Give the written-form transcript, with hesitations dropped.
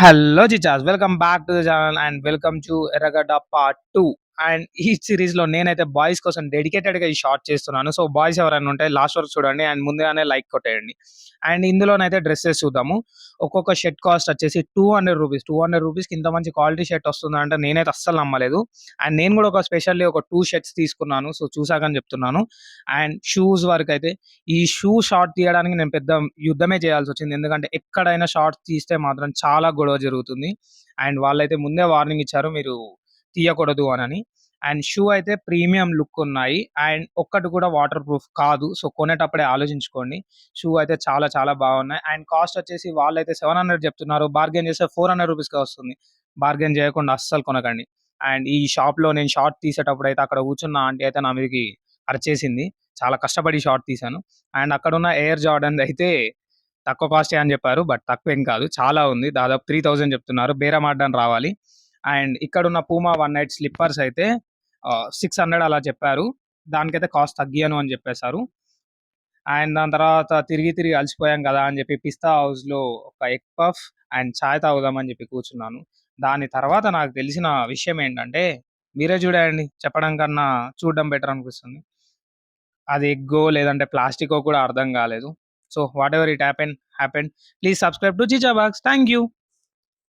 Hello జిజాస్ welcome back to the channel and welcome to Erragadda part 2. And ఈ సిరీస్‌లో నేనైతే బాయ్స్ కోసం డెడికేటెడ్‌గా ఈ షార్ట్ చేస్తున్నాను. సో, బాయ్స్ ఎవరైనా ఉంటే లాస్ట్ వరకు చూడండి అండ్ ముందుగానే లైక్ కొట్టేయండి. అండ్ ఇందులోనైతే డ్రెసెస్ చూద్దాము. ఒక్కొక్క షర్ట్ కాస్ట్ వచ్చేసి రూ. 200. రూ. 200కి ఇంత మంచి క్వాలిటీ షర్ట్ వస్తుందంటే నేనైతే అస్సలు నమ్మలేదు. అండ్ నేను కూడా స్పెషల్లీ ఒక 2 షర్ట్స్ తీసుకున్నాను. సో, చూసాకని చెప్తున్నాను. అండ్ షూస్ వరకైతే ఈ షూ షార్ట్ తీయడానికి నేను పెద్ద యుద్ధమే చేయాల్సొచ్చింది. ఎందుకంటే ఎక్కడైనా షార్ట్స్ తీస్తే మాత్రం చాలా గొడవ జరుగుతుంది. అండ్ వాళ్ళైతే ముందే వార్నింగ్ ఇచ్చారు మీరు తీయకూడదు అనని. అండ్ షూ అయితే ప్రీమియం లుక్ ఉన్నాయి. అండ్ ఒక్కటి కూడా వాటర్ ప్రూఫ్ కాదు. సో, కొనేటప్పుడే ఆలోచించుకోండి. షూ అయితే చాలా చాలా బాగున్నాయి. అండ్ కాస్ట్ వచ్చేసి వాళ్ళైతే 700 చెప్తున్నారు. బార్గెయిన్ చేస్తే రూ. 400కే వస్తుంది. బార్గెయిన్ చేయకుండా అస్సలు కొనకండి. అండ్ ఈ షాప్‌లో నేను షార్ట్ తీసేటప్పుడు అయితే అక్కడ కూర్చున్న ఆంటీ అయితే నా మీదకి అరిచేసింది. చాలా కష్టపడి షార్ట్ తీశాను. అండ్ అక్కడున్న ఎయిర్ జార్డన్‌ది అయితే తక్కువ కాస్టే అని చెప్పారు. బట్ తక్కువేం కాదు. చాలా ఉంది. దాదాపు 3000 చెప్తున్నారు. బేరం ఆడడానికి రావాలి. అండ్ ఇక్కడున్న పూమా వన్ నైట్ స్లిప్పర్స్ అయితే 600 అలా చెప్పారు. దానికైతే కాస్ట్ తగ్గియను అని చెప్పేసారు. అండ్ దాని తర్వాత తిరిగి తిరిగి అలసిపోయాం కదా అని చెప్పి పిస్తా హౌస్‌లో ఒక ఎగ్ పఫ్ అండ్ చాయ్ తాగుదామని చెప్పి కూర్చున్నాను. దాని తర్వాత నాకు తెలిసిన విషయం ఏంటంటే, మీరే చూడండి చెప్పడం కన్నా చూడడం బెటర్ అనిపిస్తుంది. అది ఎగ్గో లేదంటే ప్లాస్టికో కూడా అర్థం కాలేదు. So, whatever it happened. Please subscribe to జిజా బాక్స్. Thank you.